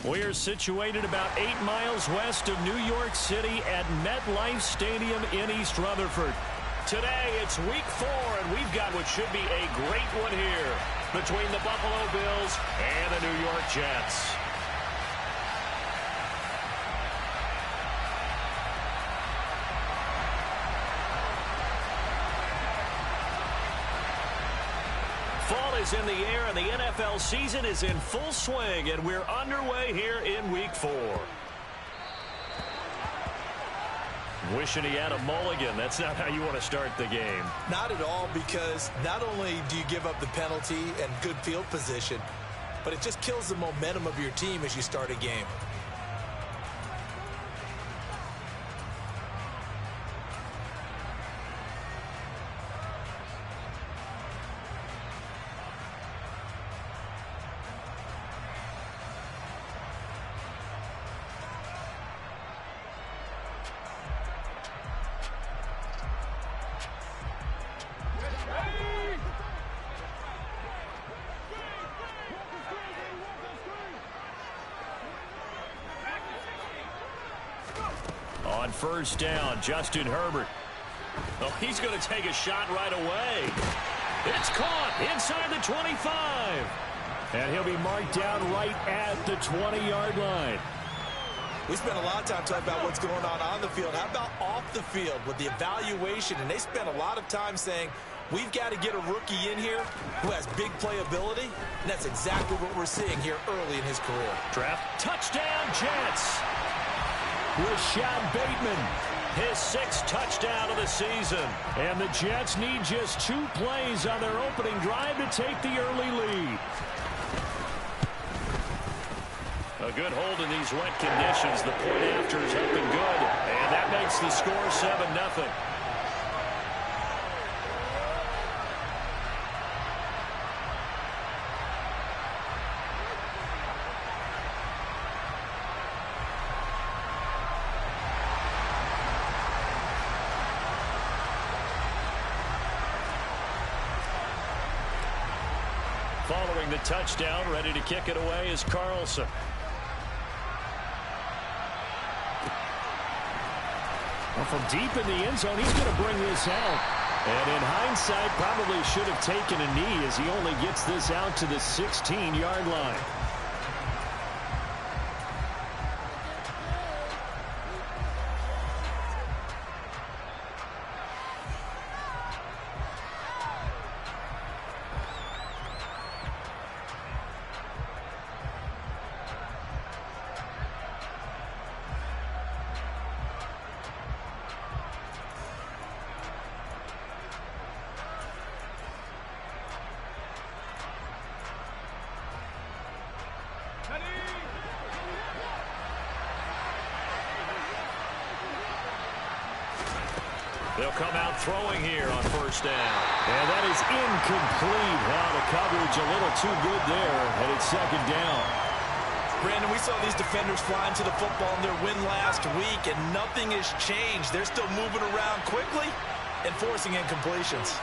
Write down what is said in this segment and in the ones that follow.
We're situated about 8 miles west of New York City at MetLife Stadium in East Rutherford. Today, it's week 4, and we've got what should be a great one here between the Buffalo Bills and the New York Jets. Fall is in the air, and the NFL season is in full swing, and we're underway here in week 4. Wishing he had a mulligan. That's not how you want to start the game. Not at all, because not only do you give up the penalty and good field position, but it just kills the momentum of your team as you start a game. On first down, Justin Herbert. Oh, he's going to take a shot right away. It's caught inside the 25. And he'll be marked down right at the 20-yard line. We spent a lot of time talking about what's going on the field. How about off the field with the evaluation? And they spent a lot of time saying, we've got to get a rookie in here who has big playability. And that's exactly what we're seeing here early in his career. Draft touchdown, Jets. Rashad Bateman, his 6th touchdown of the season. And the Jets need just 2 plays on their opening drive to take the early lead. A good hold in these wet conditions. The point afters have been good. And that makes the score 7-0. Following the touchdown, ready to kick it away is Carlson. Well, from deep in the end zone, he's going to bring this out. And in hindsight, probably should have taken a knee as he only gets this out to the 16-yard line. They'll come out throwing here on first down. And that is incomplete. Wow, the coverage a little too good there, and it's 2nd down. Brandon, we saw these defenders flying to the football in their win last week, and nothing has changed. They're still moving around quickly and forcing incompletions.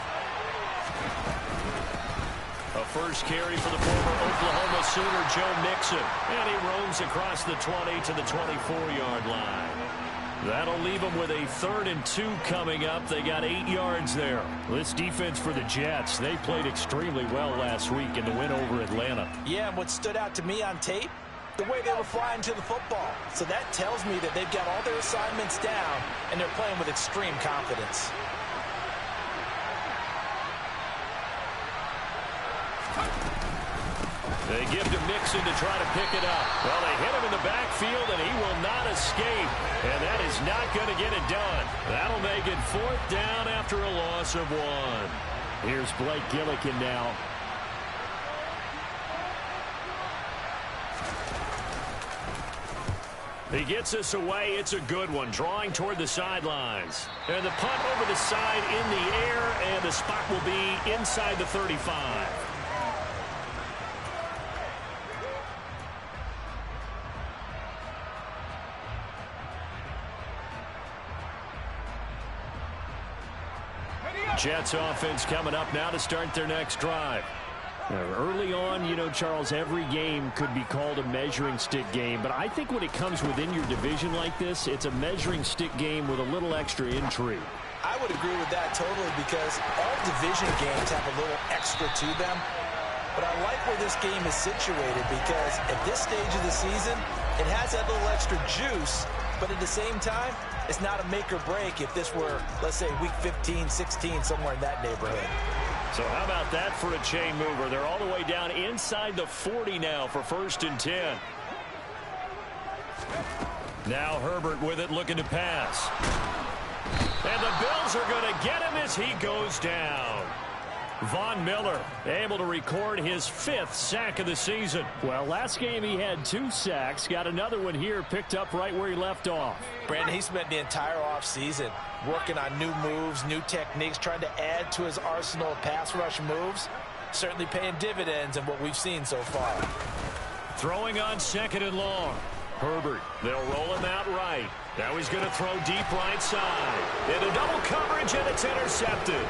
A first carry for the former Oklahoma Sooner, Joe Mixon. And he roams across the 20 to the 24-yard line. That'll leave them with a 3rd and 2 coming up. They got 8 yards there. This defense for the Jets, they played extremely well last week in the win over Atlanta. Yeah, and what stood out to me on tape, the way they were flying to the football. So that tells me that they've got all their assignments down, and they're playing with extreme confidence. They give to Mixon to try to pick it up. Well, they hit him in the backfield, and he will not escape. And that is not going to get it done. That'll make it 4th down after a loss of 1. Here's Blake Gillikin now. He gets us away. It's a good one, drawing toward the sidelines. And the punt over the side in the air, and the spot will be inside the 35. Jets offense coming up now to start their next drive. Early on, you know, Charles, every game could be called a measuring stick game. But I think when it comes within your division like this, it's a measuring stick game with a little extra intrigue. I would agree with that totally because all division games have a little extra to them. But I like where this game is situated because at this stage of the season, it has that little extra juice. But at the same time, it's not a make or break if this were, let's say, week 15, 16, somewhere in that neighborhood. So how about that for a chain mover? They're all the way down inside the 40 now for 1st and 10. Now Herbert with it, looking to pass. And the Bills are going to get him as he goes down. Von Miller able to record his 5th sack of the season. Well, last game he had 2 sacks. Got another one here picked up right where he left off. Brandon, he spent the entire offseason working on new moves, new techniques, trying to add to his arsenal of pass rush moves. Certainly paying dividends in what we've seen so far. Throwing on 2nd and long. Herbert, they'll roll him out right. Now he's going to throw deep right side. Into double coverage, and it's intercepted.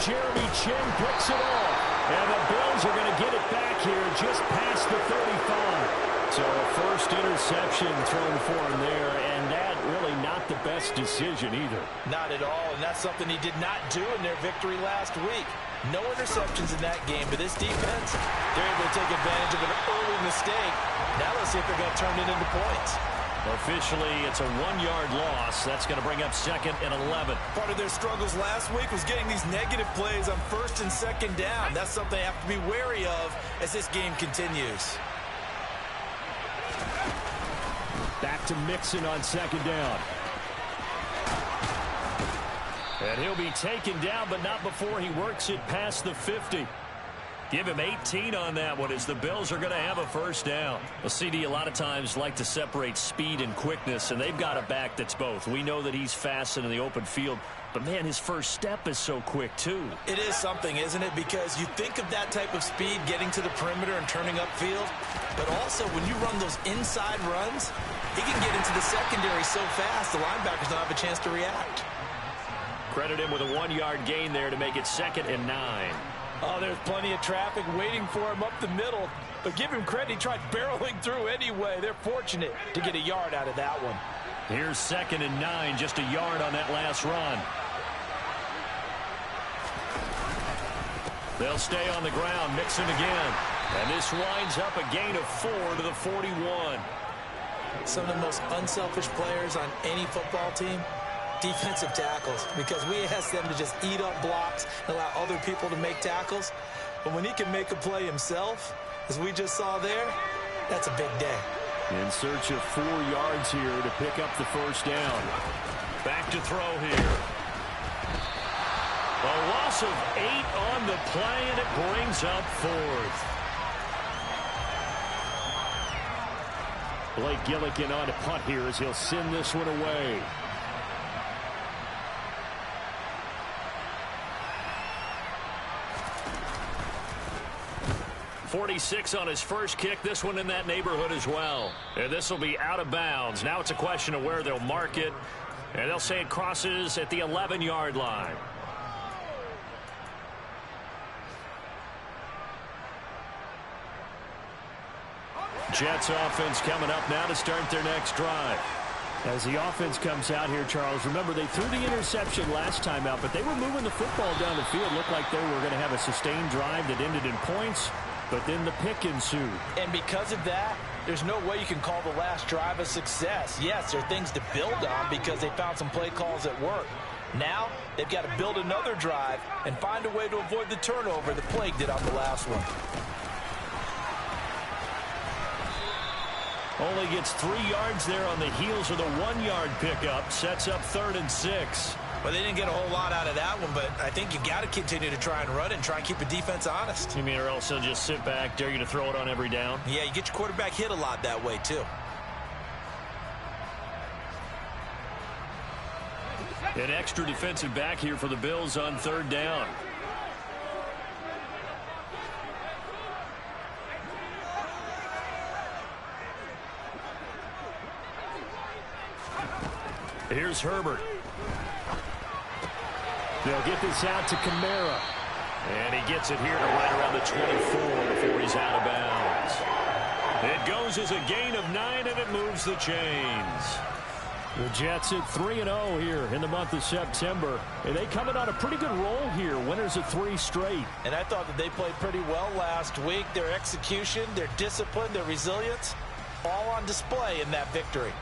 Jeremy Chin picks it off. And the Bills are going to get it back here just past the 35. So a first interception thrown for him there, and that really not the best decision either. Not at all, and that's something he did not do in their victory last week. No interceptions in that game, but this defense, they're able to take advantage of an early mistake. Now let's see if they're going to turn it into points. Officially, it's a 1-yard loss. That's going to bring up 2nd and 11. Part of their struggles last week was getting these negative plays on 1st and 2nd down. That's something they have to be wary of as this game continues. Back to Mixon on 2nd down. And he'll be taken down, but not before he works it past the 50. Give him 18 on that one as the Bills are going to have a 1st down. Well, CD a lot of times like to separate speed and quickness, and they've got a back that's both. We know that he's fast in the open field, but, man, his first step is so quick, too. It is something, isn't it? Because you think of that type of speed getting to the perimeter and turning upfield, but also when you run those inside runs, he can get into the secondary so fast the linebackers don't have a chance to react. Credit him with a 1-yard gain there to make it 2nd and 9. Oh, there's plenty of traffic waiting for him up the middle. But give him credit, he tried barreling through anyway. They're fortunate to get a yard out of that one. Here's 2nd and 9, just a yard on that last run. They'll stay on the ground, Mixon again. And this winds up a gain of 4 to the 41. Some of the most unselfish players on any football team, defensive tackles, because we ask them to just eat up blocks and allow other people to make tackles. But when he can make a play himself, as we just saw there, that's a big day. In search of 4 yards here to pick up the 1st down. Back to throw here. A loss of 8 on the play, and it brings up 4th. Blake Gillikin on a punt here as he'll send this one away. .46 on his first kick. This one in that neighborhood as well. And this will be out of bounds. Now it's a question of where they'll mark it. And they'll say it crosses at the 11-yard line. Jets offense coming up now to start their next drive. As the offense comes out here, Charles, remember they threw the interception last time out, but they were moving the football down the field. Looked like they were going to have a sustained drive that ended in points. But then the pick ensued. And because of that, there's no way you can call the last drive a success. Yes, there are things to build on because they found some play calls that work. Now, they've got to build another drive and find a way to avoid the turnover the plague did on the last one. Only gets 3 yards there on the heels of the 1-yard pickup. Sets up 3rd and 6. Well, they didn't get a whole lot out of that one, but I think you got to continue to try and run it and try and keep the defense honest. You mean or else they'll just sit back, dare you to throw it on every down? Yeah, you get your quarterback hit a lot that way, too. An extra defensive back here for the Bills on 3rd down. Here's Herbert. They'll get this out to Kamara. And he gets it here to right around the 24 before he's out of bounds. It goes as a gain of 9, and it moves the chains. The Jets at 3-0 here in the month of September. And they coming on a pretty good roll here. Winners of 3 straight. And I thought that they played pretty well last week. Their execution, their discipline, their resilience, all on display in that victory.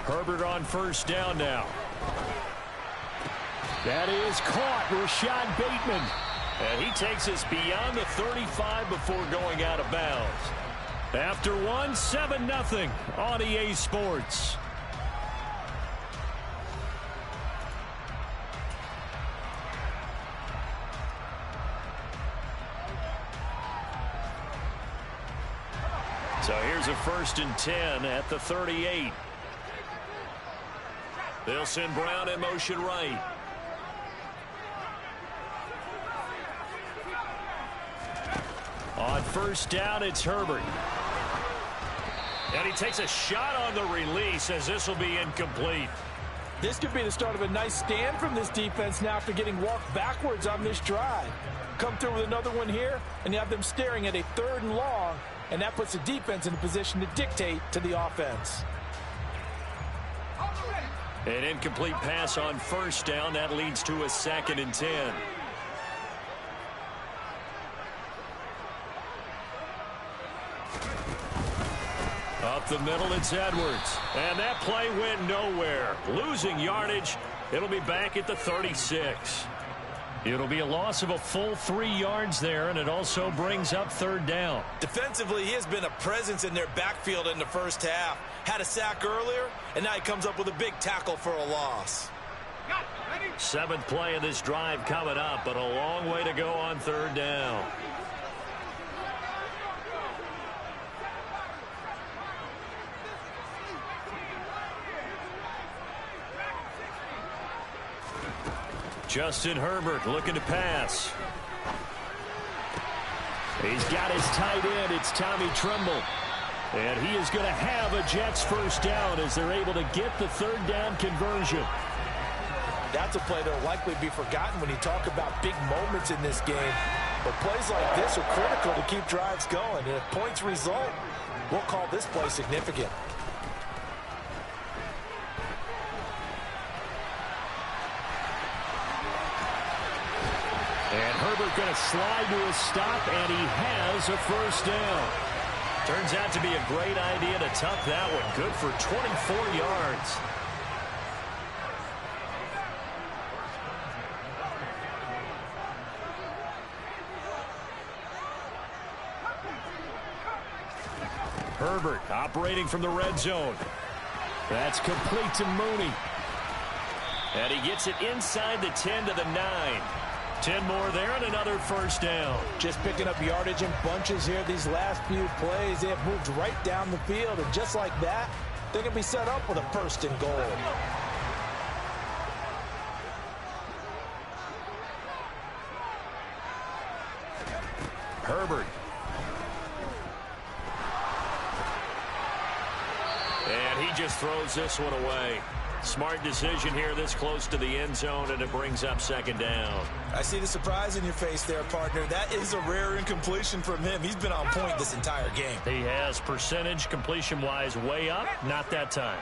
Herbert on first down now. That is caught. Rashad Bateman. And he takes us beyond the 35 before going out of bounds. After one, 7-0 on EA Sports. So here's a 1st and 10 at the 38. They'll send Brown in motion right. On first down, it's Herbert. And he takes a shot on the release as this will be incomplete. This could be the start of a nice stand from this defense now after getting walked backwards on this drive. Come through with another one here, and you have them staring at a 3rd and long, and that puts the defense in a position to dictate to the offense. An incomplete pass on first down. That leads to a 2nd and 10. Up the middle, it's Edwards. And that play went nowhere. Losing yardage. It'll be back at the 36. It'll be a loss of a full 3 yards there, and it also brings up 3rd down. Defensively, he has been a presence in their backfield in the first half. Had a sack earlier, and now he comes up with a big tackle for a loss. 7th play of this drive coming up, but a long way to go on 3rd down. Justin Herbert looking to pass. He's got his tight end. It's Tommy Tremble. And he is going to have a Jets 1st down as they're able to get the 3rd down conversion. That's a play that will likely be forgotten when you talk about big moments in this game. But plays like this are critical to keep drives going. And if points result, we'll call this play significant. And Herbert going to slide to a stop, and he has a 1st down. Turns out to be a great idea to tuck that one. Good for 24 yards. Herbert operating from the red zone. That's complete to Mooney. And he gets it inside the 10 to the 9. 10 more there and another 1st down. Just picking up yardage in bunches here these last few plays. They have moved right down the field, and just like that, they can be set up with a 1st and goal. Herbert. And he just throws this one away. Smart decision here this close to the end zone, and it brings up 2nd down. I see the surprise in your face there, partner. That is a rare incompletion from him. He's been on point this entire game. He has percentage completion-wise way up. Not that time.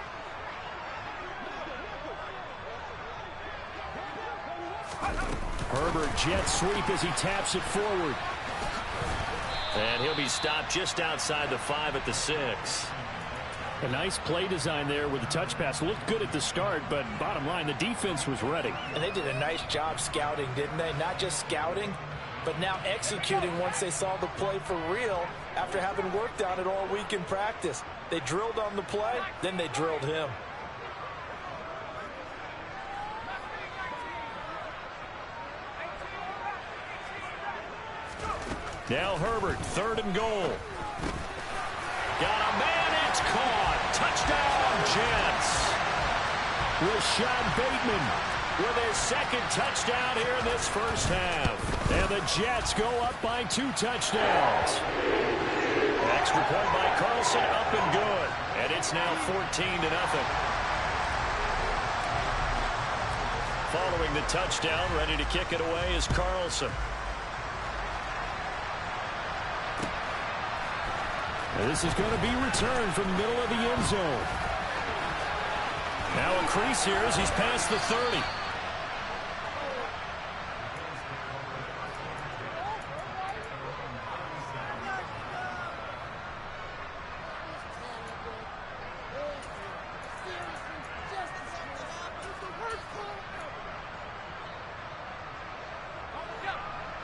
Herbert jet sweep as he taps it forward. And he'll be stopped just outside the 5 at the 6. A nice play design there with the touch pass. Looked good at the start, but bottom line, the defense was ready. And they did a nice job scouting, didn't they? Not just scouting, but now executing once they saw the play for real after having worked on it all week in practice. They drilled on the play, then they drilled him. Now Herbert, 3rd and goal. Got a man, it's caught. Touchdown, Jets. Rashad Bateman with his 2nd touchdown here in this first half. And the Jets go up by 2 touchdowns. Extra point by Carlson, up and good. And it's now 14-0. Following the touchdown, ready to kick it away is Carlson. And this is going to be returned from the middle of the end zone. Now a crease here as he's past the 30.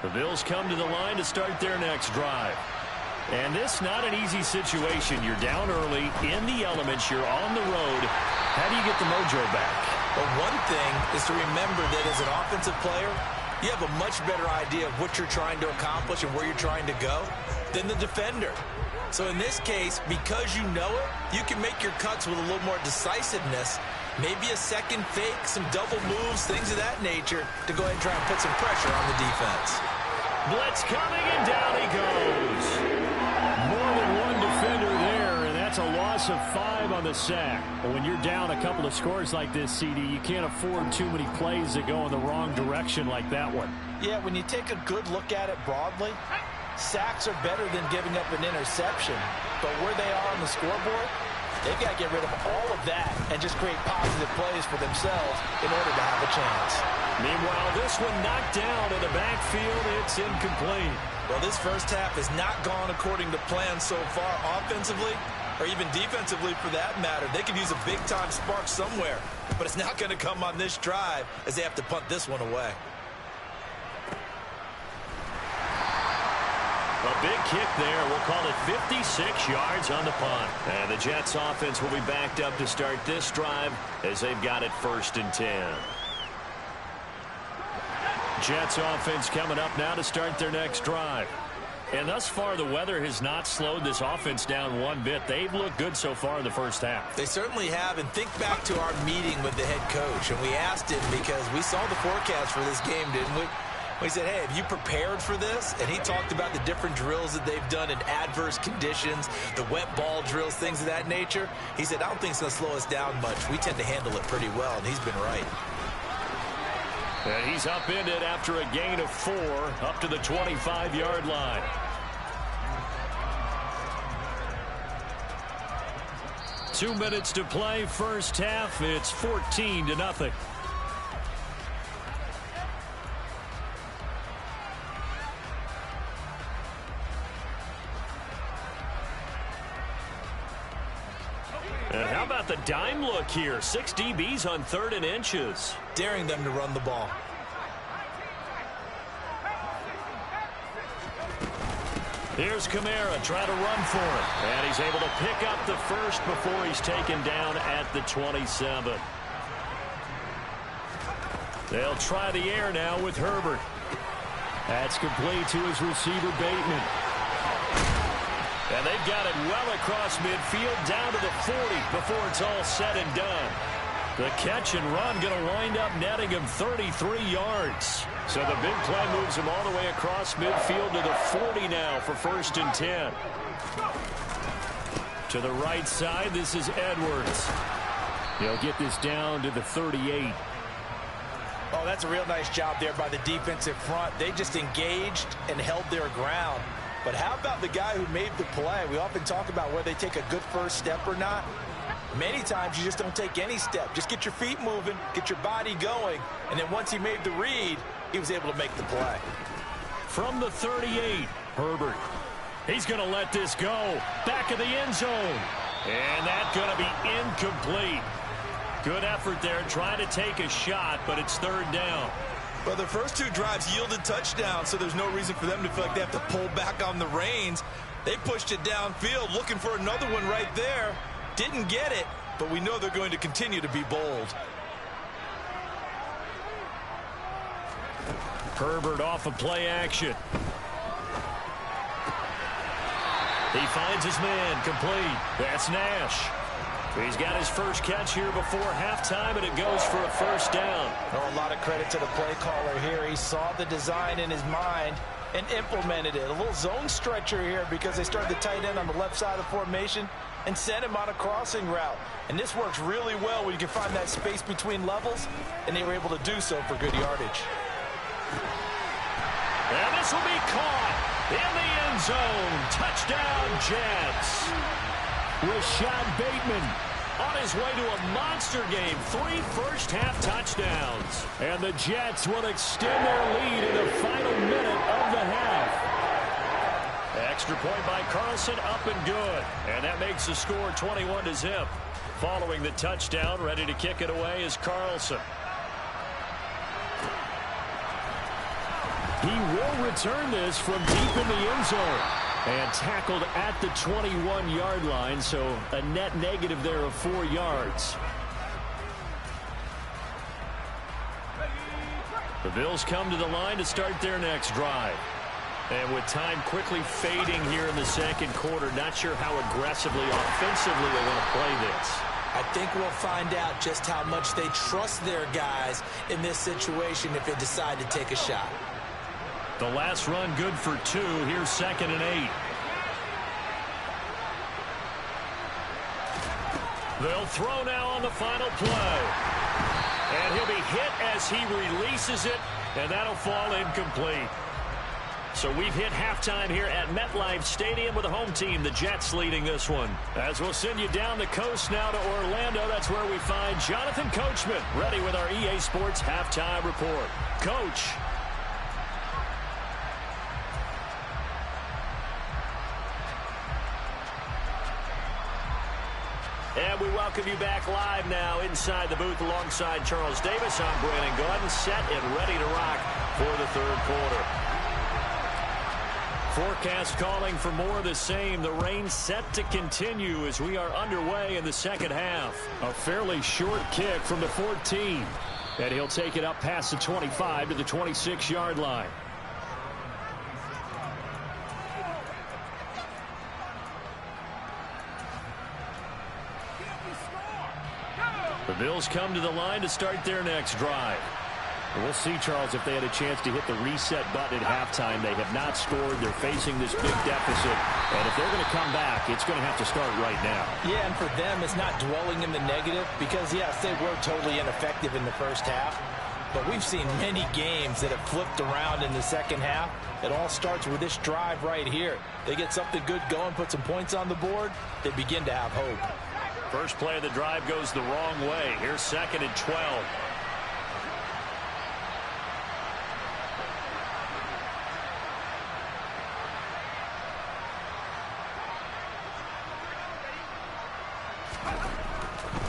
The Bills come to the line to start their next drive. And this not an easy situation. You're down early, in the elements, you're on the road. How do you get the mojo back? Well, one thing is to remember that as an offensive player, you have a much better idea of what you're trying to accomplish and where you're trying to go than the defender. So in this case, because you know it, you can make your cuts with a little more decisiveness. Maybe a second fake, some double moves, things of that nature to go ahead and try and put some pressure on the defense. Blitz coming, and down he goes. More than one defender there, and that's a loss of 5 on the sack. But when you're down a couple of scores like this, CD, you can't afford too many plays that go in the wrong direction like that one. Yeah, when you take a good look at it broadly, sacks are better than giving up an interception. But where they are on the scoreboard, they've got to get rid of all of that and just create positive plays for themselves in order to have a chance. Meanwhile, this one knocked down in the backfield. It's incomplete. Well, this first half has not gone according to plan so far offensively or even defensively for that matter. They could use a big-time spark somewhere, but it's not going to come on this drive as they have to punt this one away. A big kick there. We'll call it 56 yards on the punt. And the Jets offense will be backed up to start this drive as they've got it 1st and 10. Jets offense coming up now to start their next drive. And thus far, the weather has not slowed this offense down one bit. They've looked good so far in the first half. They certainly have. And think back to our meeting with the head coach. And we asked him because we saw the forecast for this game, didn't we? We said, hey, have you prepared for this? And he talked about the different drills that they've done in adverse conditions, the wet ball drills, things of that nature. He said, I don't think it's going to slow us down much. We tend to handle it pretty well, and he's been right. And he's upended after a gain of 4 up to the 25-yard line. Two minutes to play, first half. It's 14-0. And how about the dime look here? 6 DBs on 3rd and inches. Daring them to run the ball. Here's Kamara trying to run for it. And he's able to pick up the first before he's taken down at the 27. They'll try the air now with Herbert. That's complete to his receiver, Bateman. And they've got it well across midfield down to the 40 before it's all said and done. The catch and run going to wind up netting him 33 yards. So the big play moves him all the way across midfield to the 40 now for 1st and 10. To the right side, this is Edwards. He'll get this down to the 38. Oh, that's a real nice job there by the defensive front. They just engaged and held their ground. But how about the guy who made the play? We often talk about whether they take a good first step or not. Many times you just don't take any step. Just get your feet moving, get your body going, and then once he made the read, he was able to make the play. From the 38, Herbert. He's going to let this go. Back of the end zone. And that's going to be incomplete. Good effort there trying to take a shot, but it's 3rd down. Well, the first 2 drives yielded touchdowns, so there's no reason for them to feel like they have to pull back on the reins. They pushed it downfield, looking for another one right there. Didn't get it, but we know they're going to continue to be bold. Herbert off of play action. He finds his man complete. That's Nash. He's got his first catch here before halftime, and it goes for a 1st down. Oh, a lot of credit to the play caller here. He saw the design in his mind, and implemented it. A little zone stretcher here because they started the tight end on the left side of the formation and sent him on a crossing route. And this works really well when you can find that space between levels, and they were able to do so for good yardage. And this will be caught in the end zone. Touchdown, Jets. Rashad Bateman on his way to a monster game. 3 first-half touchdowns. And the Jets will extend their lead in the final minute of the half. Extra point by Carlson, up and good. And that makes the score 21-0. Following the touchdown, ready to kick it away is Carlson. He will return this from deep in the end zone. And tackled at the 21-yard line, so a net negative there of 4 yards. The Bills come to the line to start their next drive. And with time quickly fading here in the second quarter, not sure how aggressively, offensively they want to play this. I think we'll find out just how much they trust their guys in this situation if they decide to take a shot. The last run good for 2. Here's 2nd and 8. They'll throw now on the final play. And he'll be hit as he releases it, and that'll fall incomplete. So we've hit halftime here at MetLife Stadium with the home team, the Jets, leading this one. As we'll send you down the coast now to Orlando, that's where we find Jonathan Coachman, ready with our EA Sports halftime report. Coach. And we welcome you back live now inside the booth alongside Charles Davis. I'm Brandon Gordon, set and ready to rock for the third quarter. Forecast calling for more of the same. The rain set to continue as we are underway in the second half. A fairly short kick from the 14. And he'll take it up past the 25 to the 26-yard line. The Bills come to the line to start their next drive. We'll see, Charles, if they had a chance to hit the reset button at halftime. They have not scored. They're facing this big deficit. And if they're going to come back, it's going to have to start right now. Yeah, and for them, it's not dwelling in the negative because, yes, they were totally ineffective in the first half. But we've seen many games that have flipped around in the second half. It all starts with this drive right here. They get something good going, put some points on the board, they begin to have hope. First play of the drive goes the wrong way. Here's 2nd and 12.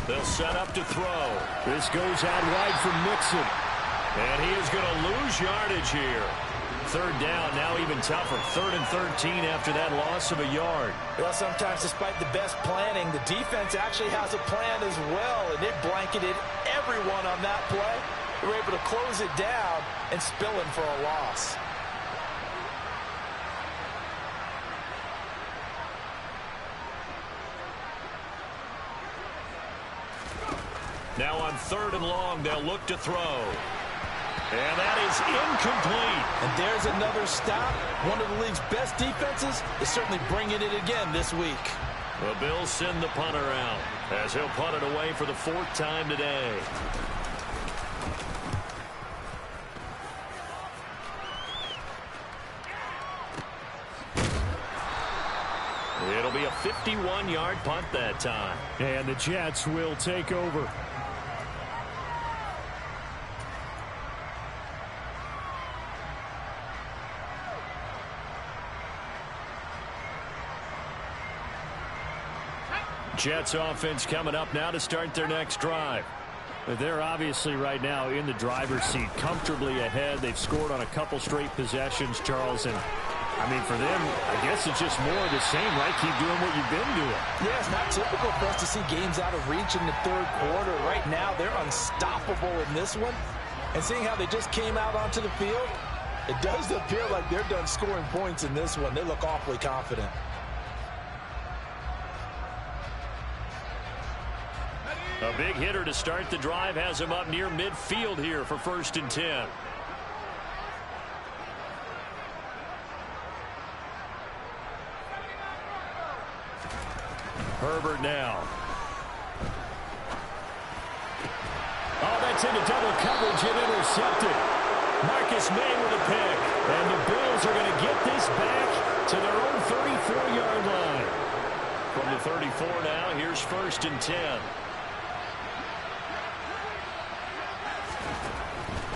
They'll set up to throw. This goes out wide for Mixon. And he is going to lose yardage here. Third down, now even tougher. 3rd and 13 after that loss of a yard. Well, sometimes despite the best planning, the defense actually has a plan as well, and it blanketed everyone on that play. They were able to close it down and spill in for a loss. Now on 3rd and long, they'll look to throw. And that is incomplete. And there's another stop. One of the league's best defenses is certainly bringing it again this week. The Bills send the punter out as he'll punt it away for the 4th time today. It'll be a 51-yard punt that time. And the Jets will take over. Jets offense coming up now to start their next drive. They're obviously right now in the driver's seat, comfortably ahead. They've scored on a couple straight possessions, Charles, and I mean, for them, I guess it's just more of the same, right? Keep doing what you've been doing. Yeah, it's not typical for us to see games out of reach in the third quarter. Right now, they're unstoppable in this one. And seeing how they just came out onto the field, it does appear like they're done scoring points in this one. They look awfully confident. A big hitter to start the drive has him up near midfield here for 1st and 10. Herbert now. Oh, that's into double coverage and intercepted. Marcus May with a pick. And the Bills are going to get this back to their own 34-yard line. From the 34 now, here's 1st and 10.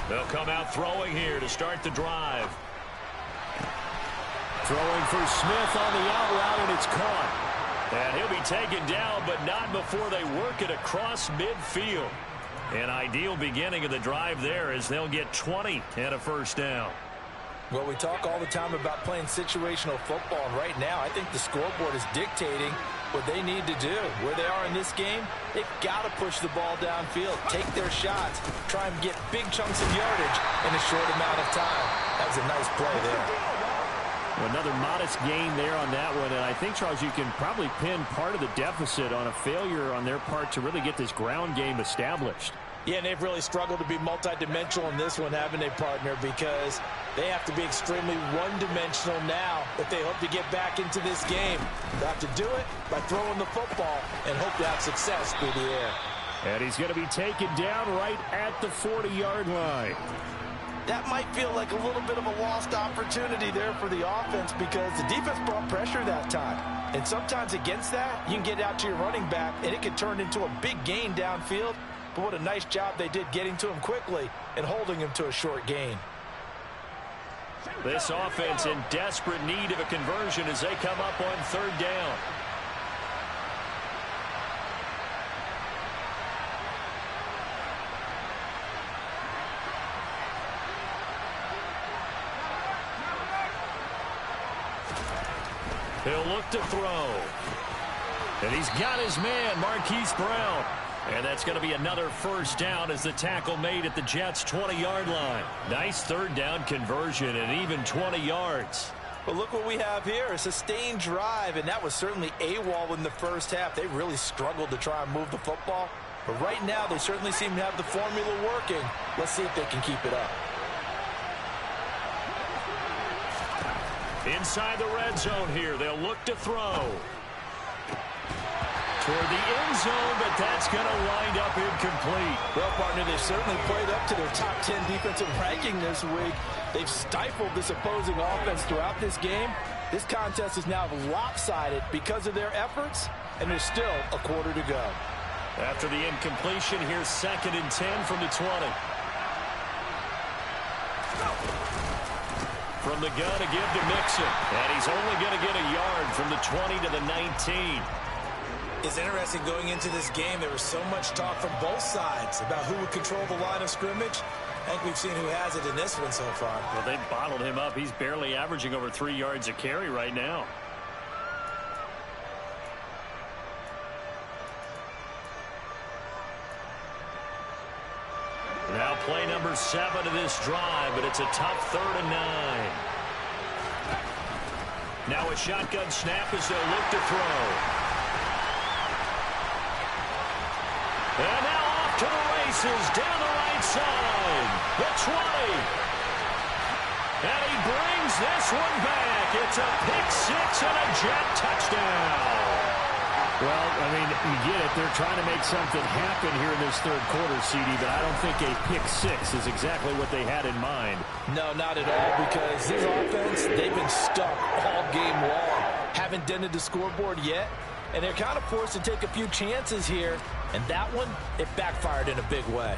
They'll come out throwing here to start the drive. Throwing for Smith on the out route, and it's caught. And he'll be taken down, but not before they work it across midfield. An ideal beginning of the drive there as they'll get 20 and a 1st down. Well, we talk all the time about playing situational football, and right now I think the scoreboard is dictating what they need to do. Where they are in this game, they've got to push the ball downfield, take their shots, try and get big chunks of yardage in a short amount of time. That was a nice play there. Another modest gain there on that one, and I think, Charles, you can probably pin part of the deficit on a failure on their part to really get this ground game established. Yeah, and they've really struggled to be multidimensional in this one, haven't they, partner? Because they have to be extremely one-dimensional now if they hope to get back into this game. They'll have to do it by throwing the football and hope to have success through the air. And he's going to be taken down right at the 40-yard line. That might feel like a little bit of a lost opportunity there for the offense because the defense brought pressure that time. And sometimes against that, you can get out to your running back, and it can turn into a big gain downfield. But what a nice job they did getting to him quickly and holding him to a short gain. This offense in desperate need of a conversion as they come up on 3rd down. He'll look to throw. And he's got his man, Marquise Brown. And that's going to be another 1st down as the tackle made at the Jets' 20-yard line. Nice 3rd down conversion and even 20 yards. But look what we have here, a sustained drive, and that was certainly AWOL in the first half. They really struggled to try and move the football. But right now, they certainly seem to have the formula working. Let's see if they can keep it up. Inside the red zone here, they'll look to throw. Toward the end zone, but that's going to wind up incomplete. Well, partner, they've certainly played up to their top 10 defensive ranking this week. They've stifled this opposing offense throughout this game. This contest is now lopsided because of their efforts, and there's still a quarter to go. After the incompletion, here's 2nd and 10 from the 20. From the gun to give to Mixon, and he's only going to get a yard from the 20 to the 19. It's interesting going into this game. There was so much talk from both sides about who would control the line of scrimmage. I think we've seen who has it in this one so far. Well, they bottled him up. He's barely averaging over 3 yards a carry right now. Now play number 7 of this drive, but it's a tough 3rd and 9. Now a shotgun snap as they'll look to throw. And now off to the races, down the right side, the 20. And he brings this one back. It's a pick-6 and a Jet touchdown. Well, I mean, you get it. They're trying to make something happen here in this 3rd quarter, CD, but I don't think a pick-6 is exactly what they had in mind. No, not at all, because this offense, they've been stuck all game long. Haven't dented the scoreboard yet. And they're kind of forced to take a few chances here. And that one, it backfired in a big way.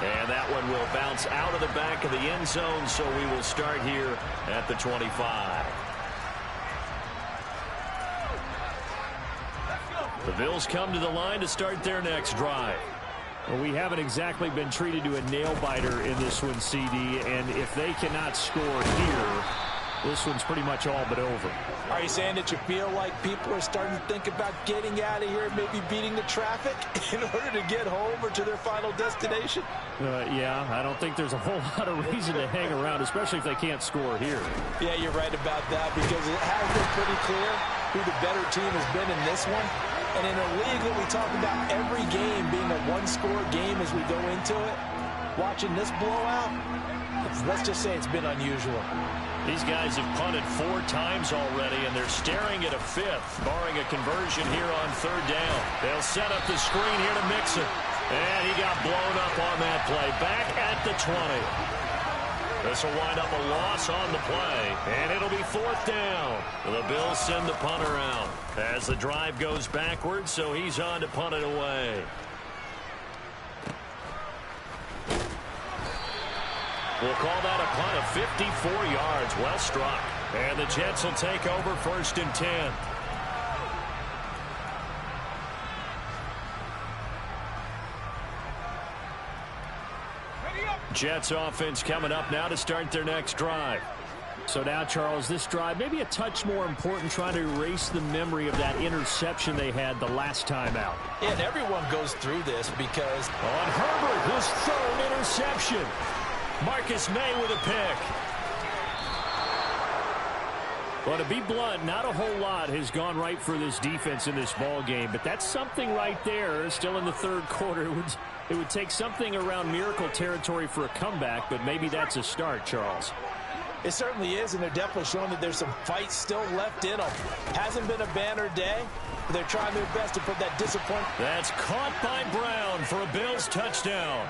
And that one will bounce out of the back of the end zone, so we will start here at the 25. The Bills come to the line to start their next drive. Well, we haven't exactly been treated to a nail-biter in this one, CD, and if they cannot score here, this one's pretty much all but over. Are you saying that you feel like people are starting to think about getting out of here, maybe beating the traffic in order to get home or to their final destination? Yeah, I don't think there's a whole lot of reason to hang around, especially if they can't score here. Yeah, you're right about that, because it has been pretty clear who the better team has been in this one. And in a league that we talk about every game being a one-score game as we go into it, watching this blowout, defense. Let's just say it's been unusual. These guys have punted 4 times already, and they're staring at a 5th, barring a conversion here on 3rd down. They'll set up the screen here to Mixon. And he got blown up on that play. Back at the 20. This will wind up a loss on the play, and it'll be 4th down. The Bills send the punter out as the drive goes backwards, so he's on to punt it away. We'll call that a punt of 54 yards. Well struck. And the Jets will take over 1st and 10. Jets offense coming up now to start their next drive. So now, Charles, this drive maybe a touch more important, trying to erase the memory of that interception they had the last time out. Yeah, and everyone goes through this because on Herbert, his 3rd interception. Marcus May with a pick. Well, to be blunt, not a whole lot has gone right for this defense in this ball game, but that's something right there. Still in the 3rd quarter. It would take something around miracle territory for a comeback, but maybe that's a start, Charles. It certainly is, and they're definitely showing that there's some fight still left in them. Hasn't been a banner day, but they're trying their best to put that disappointment. That's caught by Brown for a Bills touchdown.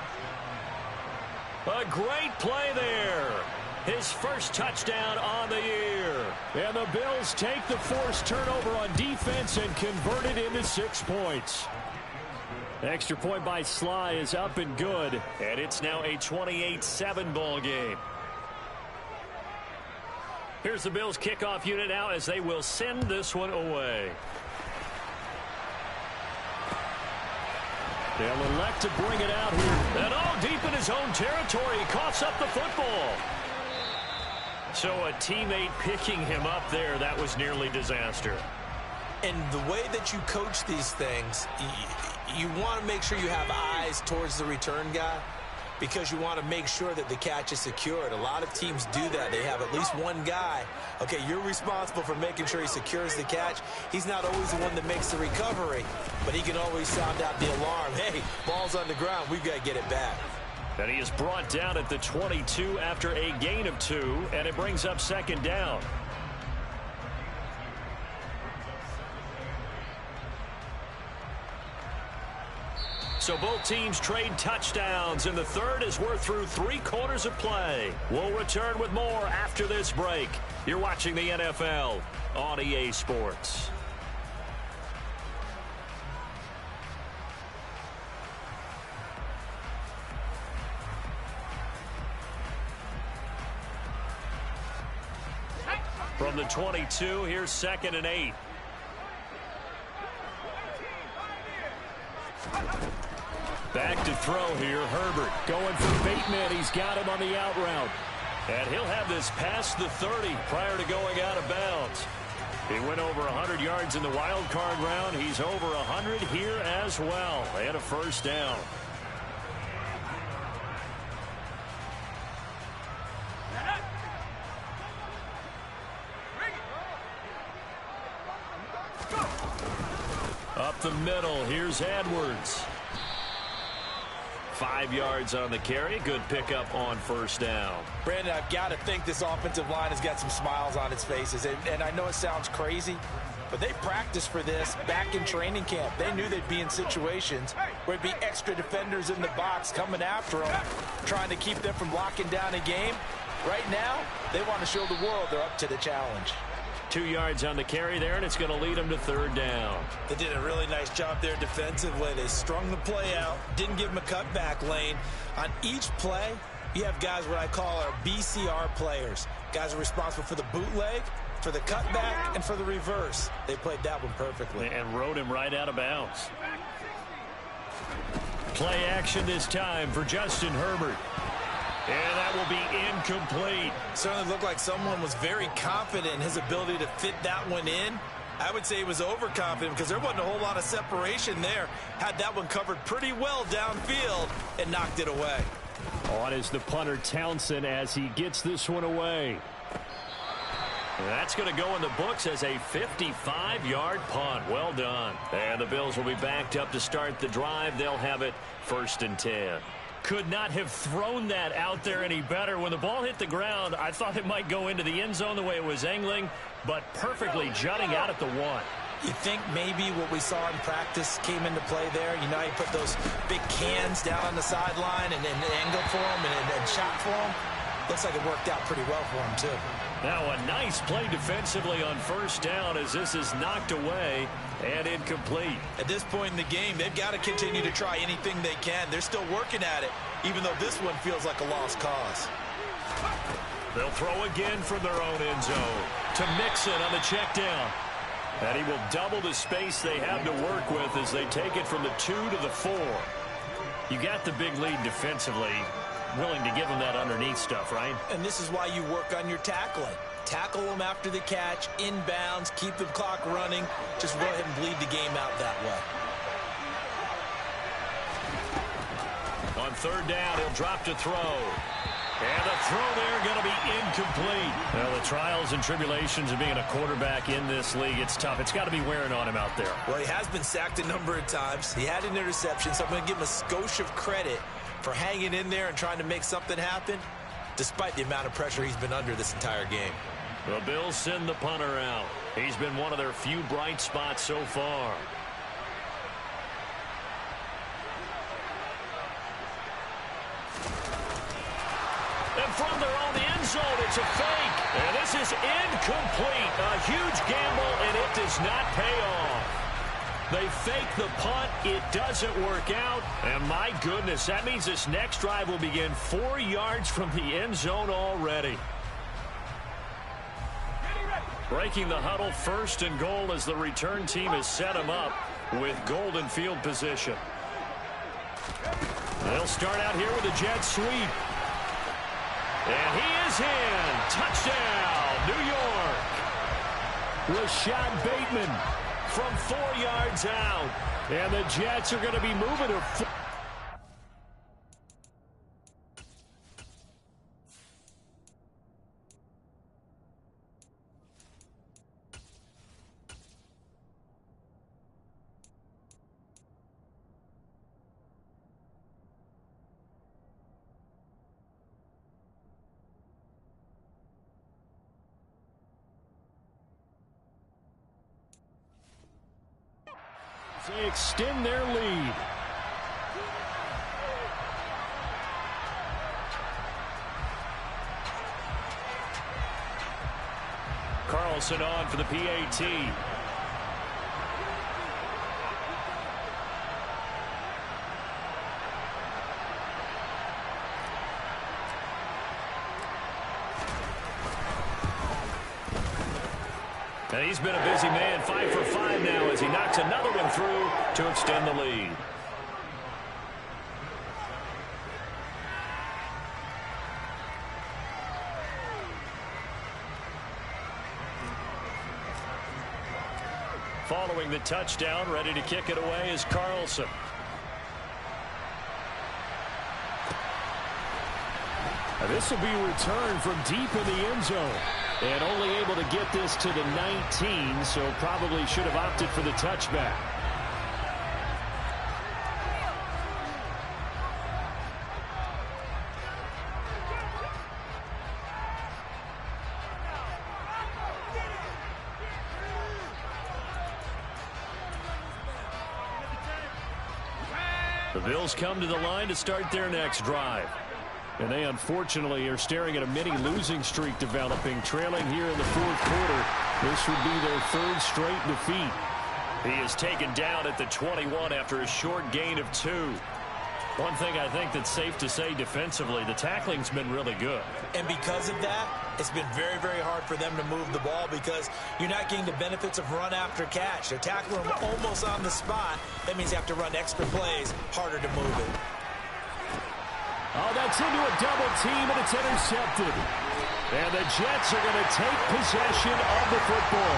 A great play there. His first touchdown on the year. And the Bills take the forced turnover on defense and convert it into 6 points. Extra point by Sly is up and good. And it's now a 28-7 ball game. Here's the Bills kickoff unit now as they will send this one away. They'll elect to bring it out here. And all deep in his own territory. He coughs up the football. So a teammate picking him up there, that was nearly disaster. And the way that you coach these things, you want to make sure you have eyes towards the return guy because you want to make sure that the catch is secured. A lot of teams do that. They have at least one guy. Okay, you're responsible for making sure he secures the catch. He's not always the one that makes the recovery, but he can always sound out the alarm. Hey, ball's on the ground. We've got to get it back. And he is brought down at the 22 after a gain of 2, and it brings up 2nd down. So both teams trade touchdowns in the 3rd as we're through 3 quarters of play. We'll return with more after this break. You're watching the NFL on EA Sports. From the 22, here's 2nd and 8. Back to throw here, Herbert going for Bateman. He's got him on the out route. And he'll have this past the 30 prior to going out of bounds. He went over 100 yards in the wild card round. He's over 100 here as well. And a 1st down. Up the middle, here's Edwards. 5 yards on the carry. Good pickup on 1st down. Brandon, I've got to think this offensive line has got some smiles on its faces. And I know it sounds crazy, but they practiced for this back in training camp. They knew they'd be in situations where it'd be extra defenders in the box coming after them, trying to keep them from locking down a game. Right now, they want to show the world they're up to the challenge. 2 yards on the carry there, and it's going to lead them to 3rd down. They did a really nice job there defensively. They strung the play out, didn't give them a cutback lane. On each play, you have guys what I call our BCR players. Guys are responsible for the bootleg, for the cutback, and for the reverse. They played that one perfectly. And rode him right out of bounds. Play action this time for Justin Herbert. And that will be incomplete. Certainly looked like someone was very confident in his ability to fit that one in. I would say he was overconfident because there wasn't a whole lot of separation there. Had that one covered pretty well downfield and knocked it away. On is the punter Townsend as he gets this one away. And that's going to go in the books as a 55-yard punt. Well done. And the Bills will be backed up to start the drive. They'll have it 1st and 10. could not have thrown that out there any better. When the ball hit the ground, I thought it might go into the end zone the way it was angling, but perfectly jutting out at the 1. You think maybe what we saw in practice came into play there? You know, he put those big cans down on the sideline and angled for him and shot for him. Looks like it worked out pretty well for him, too. Now a nice play defensively on first down as this is knocked away and incomplete. At this point in the game, they've got to continue to try anything they can. They're still working at it, even though this one feels like a lost cause. They'll throw again from their own end zone to Mixon on the check down. And he will double the space they have to work with as they take it from the 2 to the 4. You got the big lead defensively. Willing to give them that underneath stuff, right? And this is why you work on your tackling. Tackle them after the catch, inbounds, keep the clock running. Just go ahead and bleed the game out that way. On third down, he'll drop to throw. And the throw there going to be incomplete. Well, the trials and tribulations of being a quarterback in this league, it's tough. It's got to be wearing on him out there. Well, he has been sacked a number of times. He had an interception, so I'm going to give him a skosh of credit for hanging in there and trying to make something happen, despite the amount of pressure he's been under this entire game. The Bills send the punter out. He's been one of their few bright spots so far. And from their own end zone, it's a fake. And this is incomplete. A huge gamble, and it does not pay off. They fake the punt. It doesn't work out. And my goodness, that means this next drive will begin 4 yards from the end zone already. Breaking the huddle, 1st and goal as the return team has set him up with golden field position. They'll start out here with a jet sweep. And he is in. Touchdown, New York. Rashad Bateman from 4 yards out. And the Jets are going to be moving to 4. They extend their lead. Carlson on for the PAT. And he's been a busy man, 5 for 5 now as he knocks another one through to extend the lead. Following the touchdown, ready to kick it away is Carlson. Now this will be returned from deep in the end zone. And only able to get this to the 19, so probably should have opted for the touchback. The Bills come to the line to start their next drive. And they unfortunately are staring at a mini losing streak developing, trailing here in the 4th quarter. This would be their 3rd straight defeat. He is taken down at the 21 after a short gain of 2. One thing I think that's safe to say defensively, the tackling's been really good. And because of that, it's been very, very hard for them to move the ball because you're not getting the benefits of run after catch. They're tackling them almost on the spot. That means you have to run extra plays, harder to move it. Oh, that's into a double team, and it's intercepted. And the Jets are going to take possession of the football.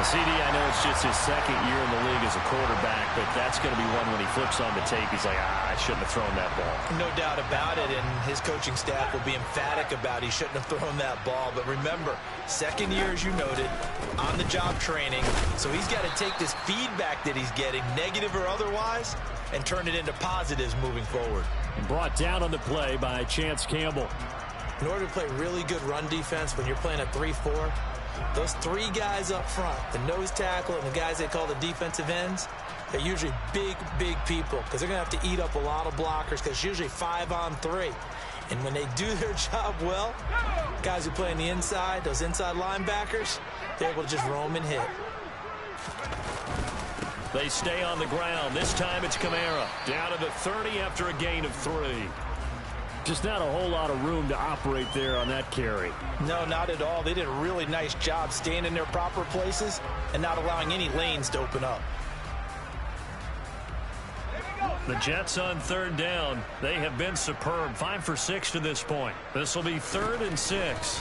CD, I know it's just his 2nd year in the league as a quarterback, but that's going to be one when he flips on the tape, he's like, I shouldn't have thrown that ball. No doubt about it, and his coaching staff will be emphatic about he shouldn't have thrown that ball. But remember, 2nd year, as you noted, on-the-job training, so he's got to take this feedback that he's getting, negative or otherwise, and turn it into positives moving forward. Brought down on the play by Chance Campbell. In order to play really good run defense when you're playing a 3-4, those three guys up front, the nose tackle and the guys they call the defensive ends, they're usually big, big people because they're going to have to eat up a lot of blockers because it's usually 5-on-3. And when they do their job well, guys who play on the inside, those inside linebackers, they're able to just roam and hit. They stay on the ground. This time it's Kamara. Down to the 30 after a gain of 3. Just not a whole lot of room to operate there on that carry. No, not at all. They did a really nice job staying in their proper places and not allowing any lanes to open up. The Jets on 3rd down. They have been superb. 5 for 6 to this point. This will be 3rd and 6.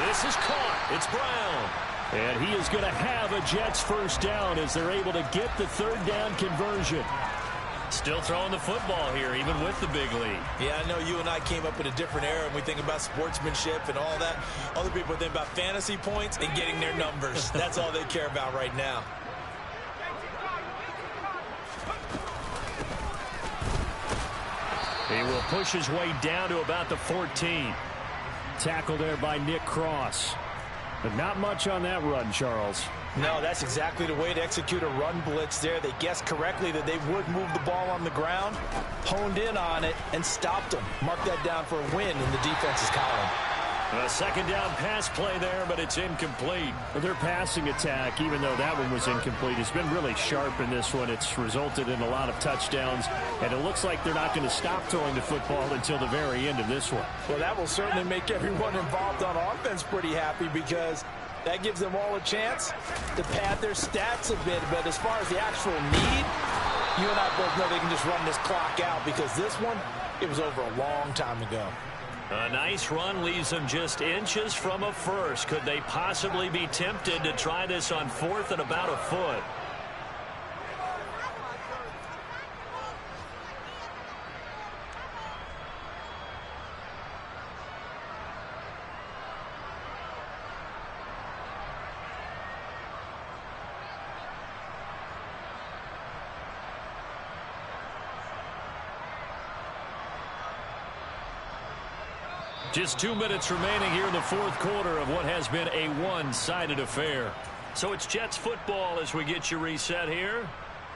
This is caught. It's Brown. And he is going to have a Jets first down as they're able to get the 3rd down conversion. Still throwing the football here, even with the big lead. Yeah, I know you and I came up in a different era, and we think about sportsmanship and all that. Other people think about fantasy points and getting their numbers. That's all they care about right now. He will push his way down to about the 14. Tackle there by Nick Cross. But not much on that run, Charles. No, that's exactly the way to execute a run blitz there. They guessed correctly that they would move the ball on the ground, honed in on it, and stopped them. Mark that down for a win in the defense's column. A 2nd down pass play there, but it's incomplete. Their passing attack, even though that one was incomplete, has been really sharp in this one. It's resulted in a lot of touchdowns, and it looks like they're not going to stop throwing the football until the very end of this one. Well, that will certainly make everyone involved on offense pretty happy because that gives them all a chance to pad their stats a bit. But as far as the actual need, you and I both know they can just run this clock out because this one, it was over a long time ago. A nice run leaves them just inches from a first. Could they possibly be tempted to try this on 4th and about a foot? Just 2 minutes remaining here in the 4th quarter of what has been a one-sided affair. So it's Jets football as we get you reset here.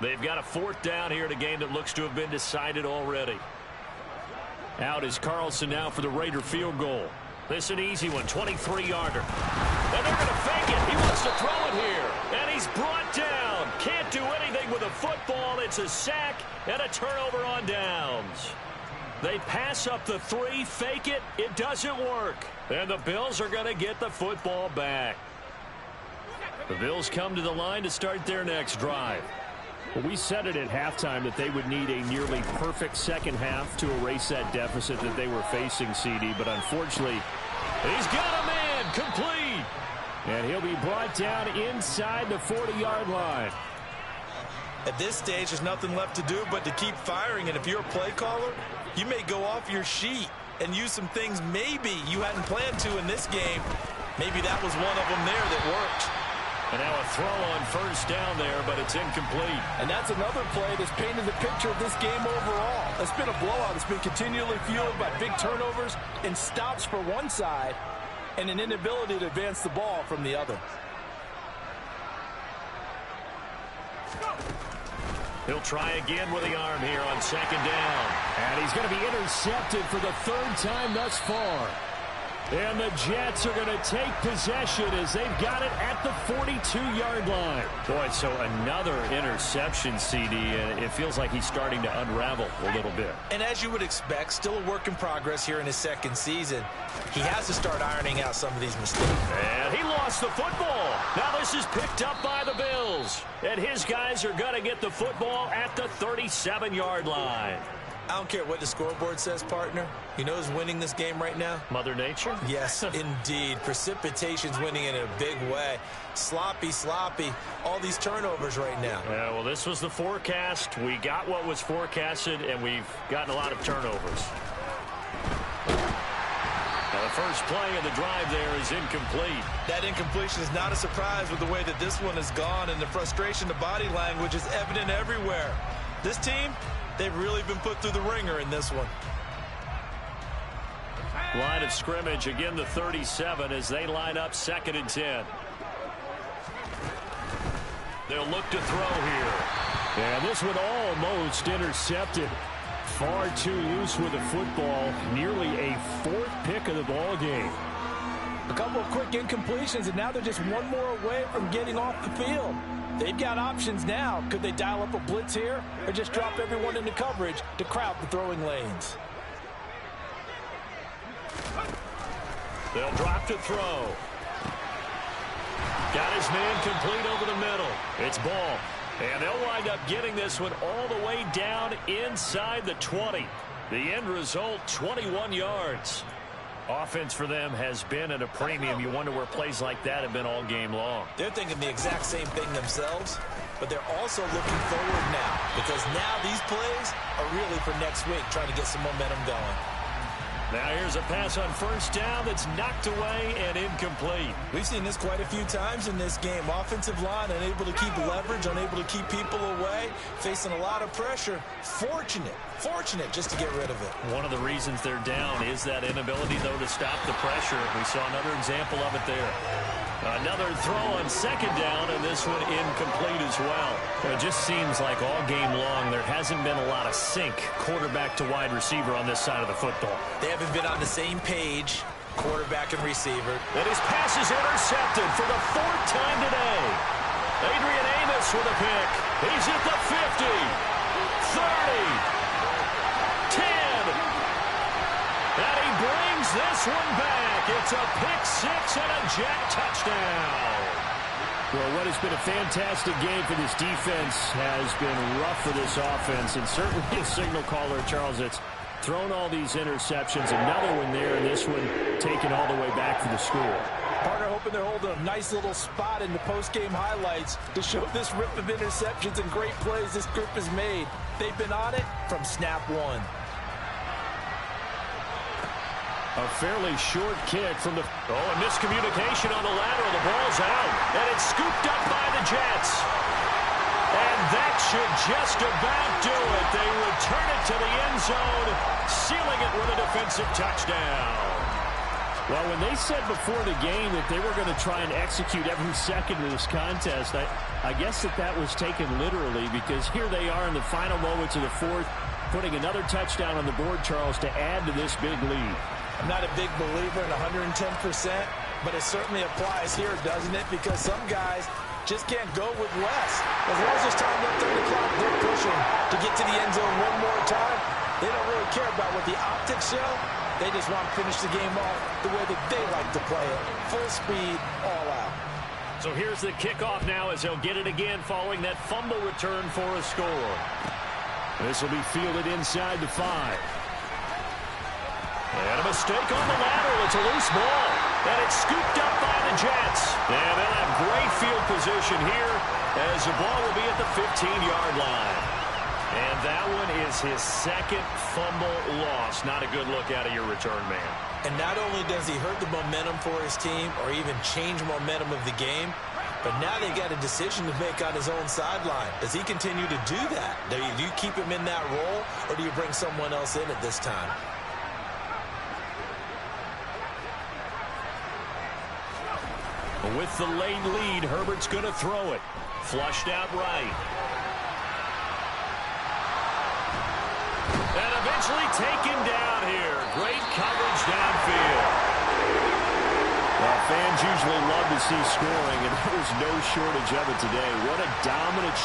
They've got a 4th down here in a game that looks to have been decided already. Out is Carlson now for the Raider field goal. This an easy one, 23-yarder. And they're going to fake it. He wants to throw it here. And he's brought down. Can't do anything with a football. It's a sack and a turnover on downs. They pass up the 3, fake it, it doesn't work. And the Bills are going to get the football back. The Bills come to the line to start their next drive. Well, we said it at halftime that they would need a nearly perfect second half to erase that deficit that they were facing, CD. But unfortunately, he's got a man, complete. And he'll be brought down inside the 40-yard line. At this stage, there's nothing left to do but to keep firing. And if you're a play caller, you may go off your sheet and use some things maybe you hadn't planned to in this game. Maybe that was one of them there that worked. And now a throw on 1st down there, but it's incomplete. And that's another play that's painted the picture of this game overall. It's been a blowout. It's been continually fueled by big turnovers and stops for one side and an inability to advance the ball from the other. He'll try again with the arm here on 2nd down. And he's going to be intercepted for the 3rd time thus far. And the Jets are going to take possession as they've got it at the 42-yard line. Boy, so another interception, CD, and it feels like he's starting to unravel a little bit. And as you would expect, still a work in progress here in his 2nd season. He has to start ironing out some of these mistakes. And he lost the football. Now this is picked up by the Bills. And his guys are going to get the football at the 37-yard line. I don't care what the scoreboard says, partner. You know who's winning this game right now? Mother Nature? Yes, indeed. Precipitation's winning in a big way. Sloppy, all these turnovers right now. Yeah, well, this was the forecast. We got what was forecasted, and we've gotten a lot of turnovers. Now, the first play of the drive there is incomplete. That incompletion is not a surprise with the way that this one has gone, and the frustration, the body language is evident everywhere. This team, They've really been put through the ringer in this one. Line of scrimmage, again the 37 as they line up 2nd and 10. They'll look to throw here. And this one almost intercepted. Far too loose with the football. Nearly a 4th pick of the ball game. A couple of quick incompletions, and now they're just one more away from getting off the field. They've got options now. Could they dial up a blitz here or just drop everyone into coverage to crowd the throwing lanes? They'll drop to throw. Got his man complete over the middle. It's ball. And they'll wind up getting this one all the way down inside the 20. The end result, 21 yards. Offense for them has been at a premium. You wonder where plays like that have been all game long. They're thinking the exact same thing themselves, but they're also looking forward now because now these plays are really for next week, trying to get some momentum going. Now here's a pass on 1st down that's knocked away and incomplete. We've seen this quite a few times in this game. Offensive line unable to keep leverage, unable to keep people away, facing a lot of pressure. Fortunate just to get rid of it. One of the reasons they're down is that inability, though, to stop the pressure. We saw another example of it there. Another throw on 2nd down, and this one incomplete as well. It just seems like all game long there hasn't been a lot of sync quarterback to wide receiver on this side of the football. They haven't been on the same page, quarterback and receiver. And his pass is intercepted for the 4th time today. Adrian Amos with a pick. He's at the 50, 30, 10. And he brings this one back. It's a pick 6 and a jet touchdown. Well, what has been a fantastic game for this defense has been rough for this offense, and certainly a signal caller, Charles, that's thrown all these interceptions. Another one there, and this one taken all the way back for the score. Partner hoping they're holding a nice little spot in the post-game highlights to show this rip of interceptions and great plays this group has made. They've been on it from snap one. A fairly short kick from the... Oh, a miscommunication on the lateral. The ball's out, and it's scooped up by the Jets. And that should just about do it. They return it to the end zone, sealing it with a defensive touchdown. Well, when they said before the game that they were going to try and execute every second of this contest, I guess that was taken literally, because here they are in the final moments of the 4th, putting another touchdown on the board, Charles, to add to this big lead. I'm not a big believer in 110%, but it certainly applies here, doesn't it? Because some guys just can't go with less. As long as there's time left on the clock, they're pushing to get to the end zone one more time. They don't really care about what the optics show. They just want to finish the game off the way that they like to play it. Full speed, all out. So here's the kickoff now as they'll get it again following that fumble return for a score. This will be fielded inside the 5. And a mistake on the lateral. It's a loose ball. And it's scooped up by the Jets. And they'll have great field position here as the ball will be at the 15-yard line. And that one is his 2nd fumble loss. Not a good look out of your return man. And not only does he hurt the momentum for his team or even change momentum of the game, but now they got a decision to make on his own sideline. Does he continue to do that? Do you keep him in that role, or do you bring someone else in at this time? With the late lead, Herbert's going to throw it. Flushed out right. And eventually taken down here. Great coverage downfield. Well, fans usually love to see scoring, and there was no shortage of it today. What a dominant